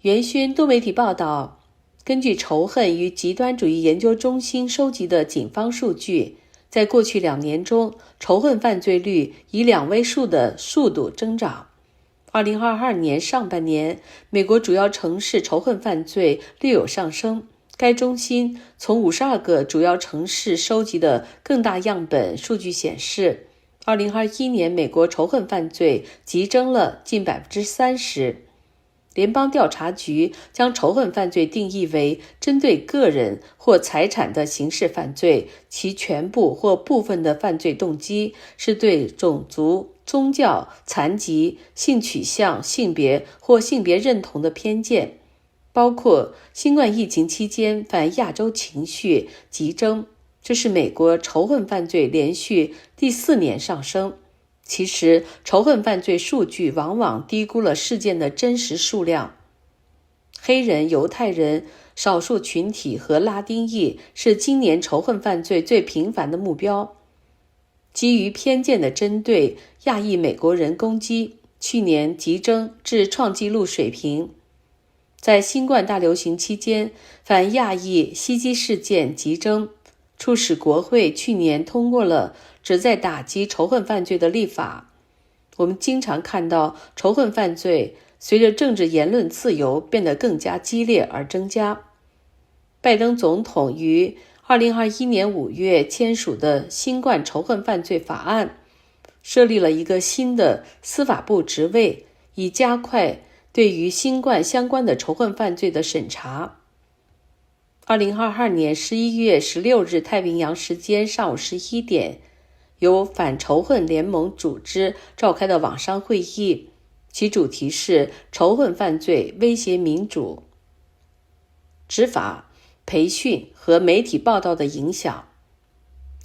元勋多媒体报道，根据仇恨与极端主义研究中心收集的警方数据，在过去2年中，仇恨犯罪率以2位数的速度增长。2022年上半年，美国主要城市仇恨犯罪略有上升。该中心从52个主要城市收集的更大样本数据显示，2021年美国仇恨犯罪急增了近 30%。联邦调查局将仇恨犯罪定义为针对个人或财产的刑事犯罪，其全部或部分的犯罪动机是对种族、宗教、残疾、性取向、性别或性别认同的偏见，包括新冠疫情期间反亚洲情绪急增，这是美国仇恨犯罪连续第4年上升。其实，仇恨犯罪数据往往低估了事件的真实数量。黑人、犹太人、少数群体和拉丁裔是今年仇恨犯罪最频繁的目标。基于偏见的针对亚裔美国人攻击，去年急增至创纪录水平。在新冠大流行期间，反亚裔袭击事件急增，促使国会去年通过了旨在打击仇恨犯罪的立法。我们经常看到仇恨犯罪随着政治言论自由变得更加激烈而增加。拜登总统于2021年5月签署的新冠仇恨犯罪法案，设立了一个新的司法部职位，以加快对于新冠相关的仇恨犯罪的审查。2022年11月16日太平洋时间上午11点，由反仇恨联盟组织召开的网上会议，其主题是仇恨犯罪威胁民主，执法、培训和媒体报道的影响，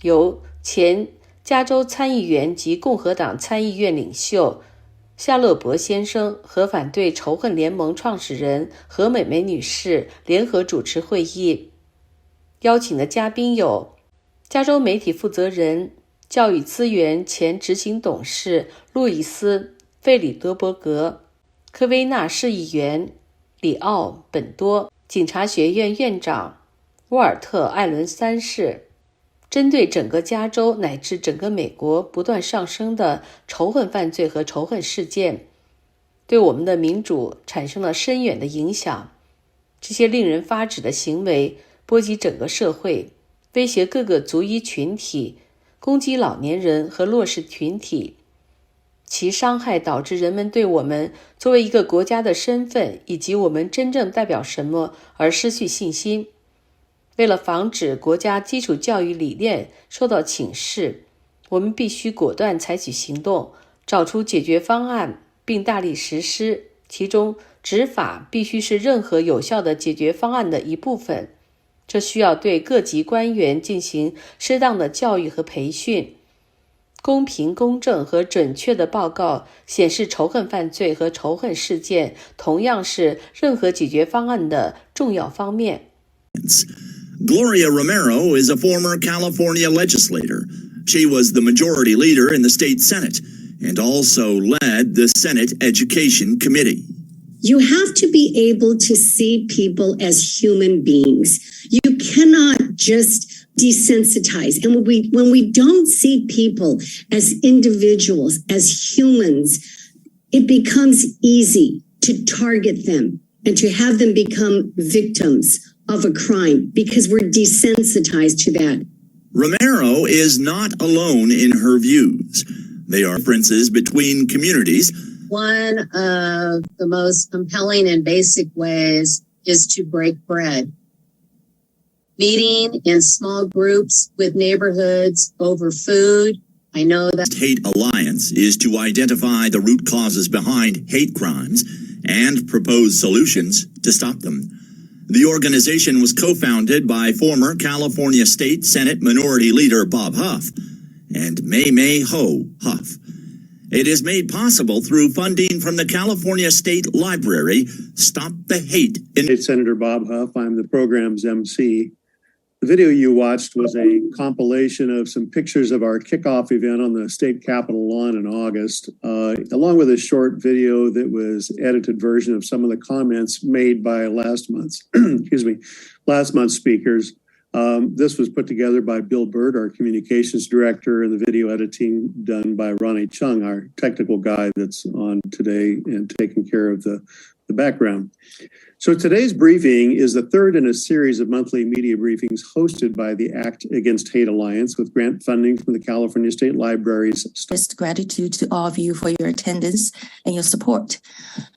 由前加州参议员及共和党参议院领袖夏乐柏先生和反对仇恨联盟创始人何美湄女士联合主持会议。邀请的嘉宾有加州媒体负责人、教育资源前执行董事路易斯·弗里德伯格、科维纳市议员里奥·本多警察学院院长沃尔特·艾伦三世。针对整个加州乃至整个美国不断上升的仇恨犯罪和仇恨事件，对我们的民主产生了深远的影响。这些令人发指的行为波及整个社会，威胁各个族裔群体，攻击老年人和弱势群体。其伤害导致人们对我们作为一个国家的身份以及我们真正代表什么而失去信心。为了防止国家基础教育理念受到侵蚀，我们必须果断采取行动，找出解决方案，并大力实施。其中，执法必须是任何有效的解决方案的一部分。这需要对各级官员进行适当的教育和培训。公平、公正和准确的报告显示，仇恨犯罪和仇恨事件同样是任何解决方案的重要方面。Gloria Romero is a former California legislator. She was the majority leader in the state Senate and also led the Senate Education Committee. You have to be able to see people as human beings. You cannot just desensitize. And when we don't see people as individuals, as humans, it becomes easy to target them and to have them become victims of a crime because we're desensitized to that. Romero is not alone in her views. There are differences between communities. One of the most compelling and basic ways is to break bread. Meeting in small groups with neighborhoods over food. I know that Hate Alliance is to identify the root causes behind hate crimes and propose solutions to stop them. The organization was co-founded by former California State Senate Minority Leader Bob Huff and Meimei Huff. It is made possible through funding from the California State Library. Stop the Hate. State Senator Bob Huff. I'm the program's MC. The video you watched was a compilation of some pictures of our kickoff event on the state capitol lawn in August, along with a short video that was edited version of some of the comments made by last month's speakers. This was put together by Bill Bird, our communications director, and the video editing done by Ronnie Chung, our technical guy that's on today and taking care of the background. So today's briefing is the third in a series of monthly media briefings hosted by the Act Against Hate Alliance with grant funding from the California State Library's. Gratitude to all of you for your attendance and your support.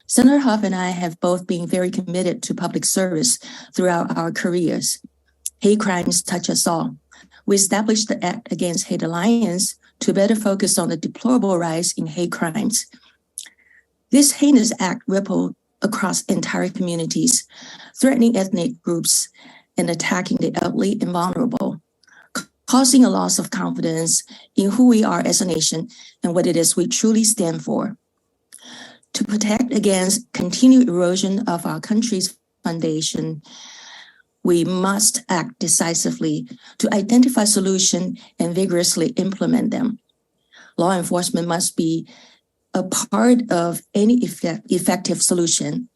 Senator Huff and I have both been very committed to public service throughout our careers. Hate crimes touch us all. We established the Act Against Hate Alliance to better focus on the deplorable rise in hate crimes. This heinous act rippled across entire communities, threatening ethnic groups and attacking the elderly and vulnerable, causing a loss of confidence in who we are as a nation and what it is we truly stand for. To protect against continued erosion of our country's foundation, we must act decisively to identify solutions and vigorously implement them. Law enforcement must be a part of any effective solution,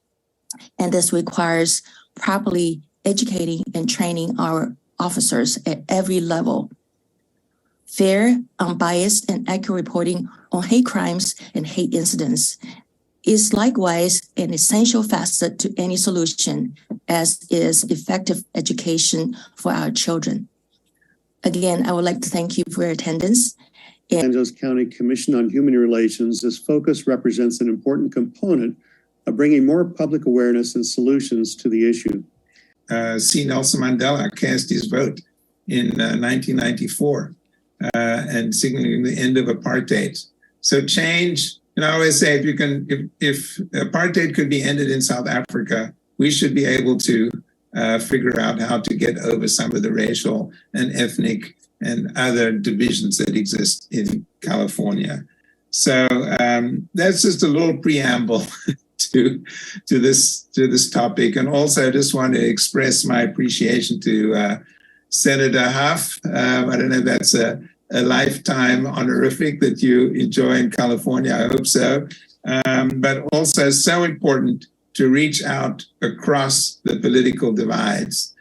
and this requires properly educating and training our officers at every level. Fair, unbiased, and accurate reporting on hate crimes and hate incidents is likewise an essential facet to any solution, as is effective education for our children. Again, I would like to thank you for your attendance. Los Angeles County Commission on Human Relations, this focus represents an important component of bringing more public awareness and solutions to the issue. C. Nelson Mandela cast his vote in 1994 and signaling the end of apartheid. So change, and I always say, if apartheid could be ended in South Africa, we should be able to figure out how to get over some of the racial and ethnic and other divisions that exist in California. So that's just a little preamble to this topic. And also I just want to express my appreciation to Senator Huff. I don't know if that's a lifetime honorific that you enjoy in California. I hope so. But also so important to reach out across the political divides,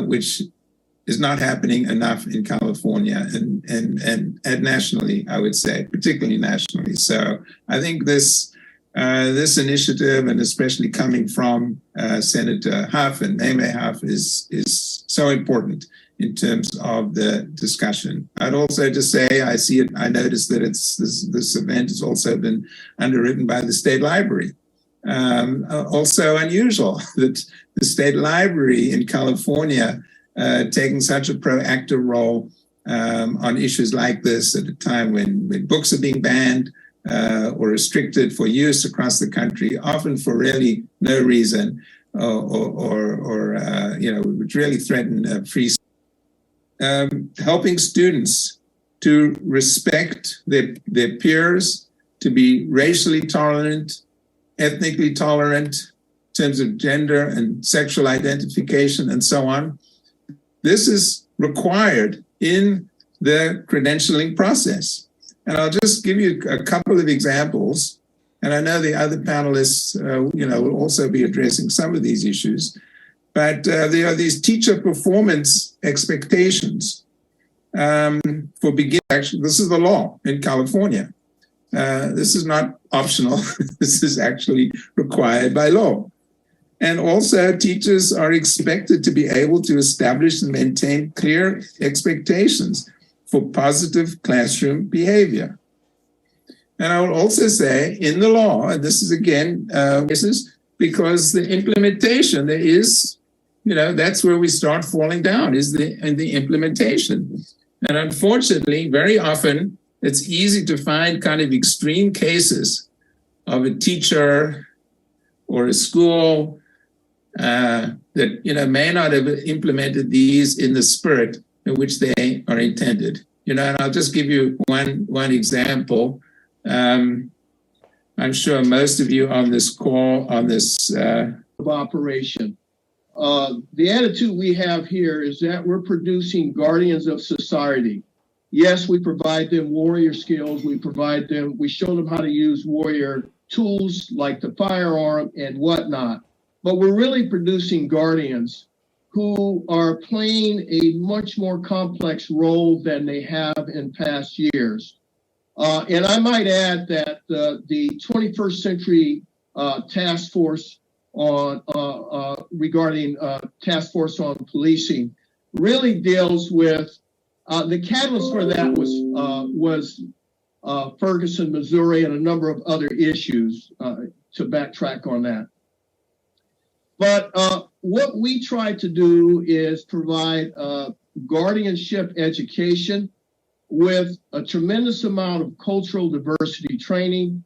which is not happening enough in California and nationally, I would say, particularly nationally. So I think this initiative, and especially coming from Senator Huff and Meimei Huff, is so important in terms of the discussion. I'd also just say I noticed that this event has also been underwritten by the State Library. Also unusual that the State Library in California taking such a proactive role on issues like this at a time when books are being banned or restricted for use across the country, often for really no reason, or which really threaten free. Helping students to respect their peers, to be racially tolerant, ethnically tolerant in terms of gender and sexual identification and so on. This is required in the credentialing process. And I'll just give you a couple of examples. And I know the other panelists, will also be addressing some of these issues. But there are these teacher performance expectations for beginners. Actually, this is the law in California. This is not optional. This is actually required by law. And also, teachers are expected to be able to establish and maintain clear expectations for positive classroom behavior. And I will also say in the law, and this is again, because the implementation, there is, that's where we start falling down, is in the implementation. And unfortunately, very often, it's easy to find kind of extreme cases of a teacher or a school that may not have implemented these in the spirit in which they are intended. And I'll just give you one example. I'm sure most of you on this call, on this operation the attitude we have here is that we're producing guardians of society. Yes, we provide them warrior skills. We show them how to use warrior tools like the firearm and whatnot. But we're really producing guardians who are playing a much more complex role than they have in past years. And I might add that the 21st Century Task Force regarding Task Force on Policing really deals with the catalyst for that was Ferguson, Missouri, and a number of other issues, to backtrack on that. But what we try to do is provide guardianship education with a tremendous amount of cultural diversity training,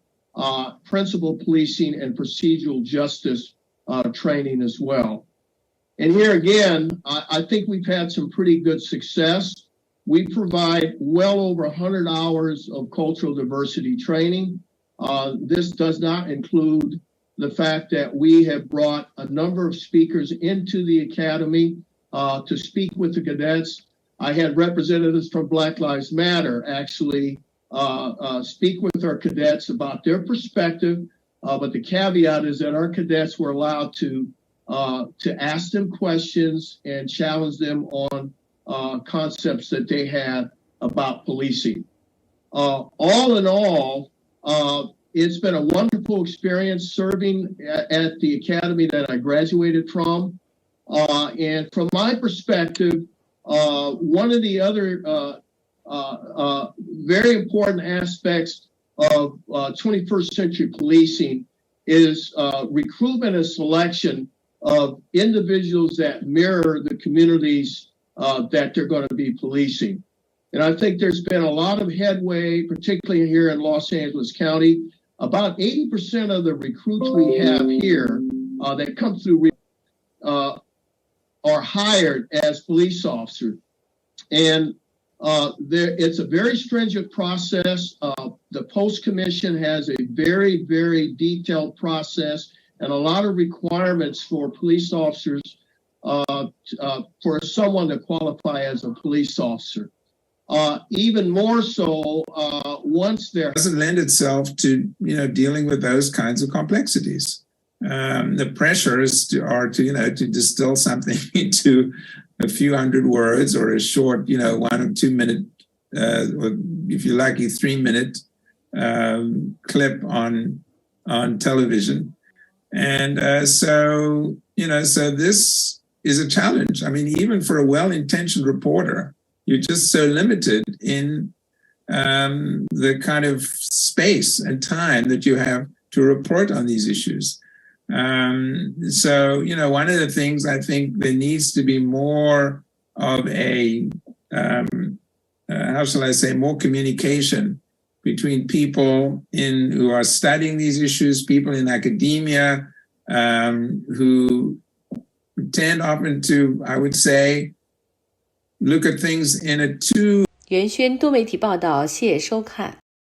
principal policing, and procedural justice training as well. And here again, I think we've had some pretty good success. We provide well over 100 hours of cultural diversity training. This does not include the fact that we have brought a number of speakers into the academy to speak with the cadets. I had representatives from Black Lives Matter actually speak with our cadets about their perspective, but the caveat is that our cadets were allowed to ask them questions and challenge them on concepts that they had about policing. All in all, it's been a wonderful experience serving at the academy that I graduated from. And from my perspective, one of the other very important aspects of 21st century policing is recruitment and selection of individuals that mirror the communities that they're going to be policing. And I think there's been a lot of headway, particularly here in Los Angeles County. About 80% of the recruits we have here that come through are hired as police officers. And it's a very stringent process. The Post Commission has a very, very detailed process and a lot of requirements for police officers for someone to qualify as a police officer. Even more so once there doesn't lend itself to dealing with those kinds of complexities. The pressures are to distill something into a few hundred words or a short 1 or 2 minute, or if you're lucky 3 minute clip on television, and so this is a challenge. I mean, even for a well-intentioned reporter, you're just so limited in the kind of space and time that you have to report on these issues. So, one of the things I think there needs to be more of a, how shall I say, more communication between people who are studying these issues, people in academia, who tend often to, I would say, look at things in a too. 原宣多媒体报道，谢谢收看。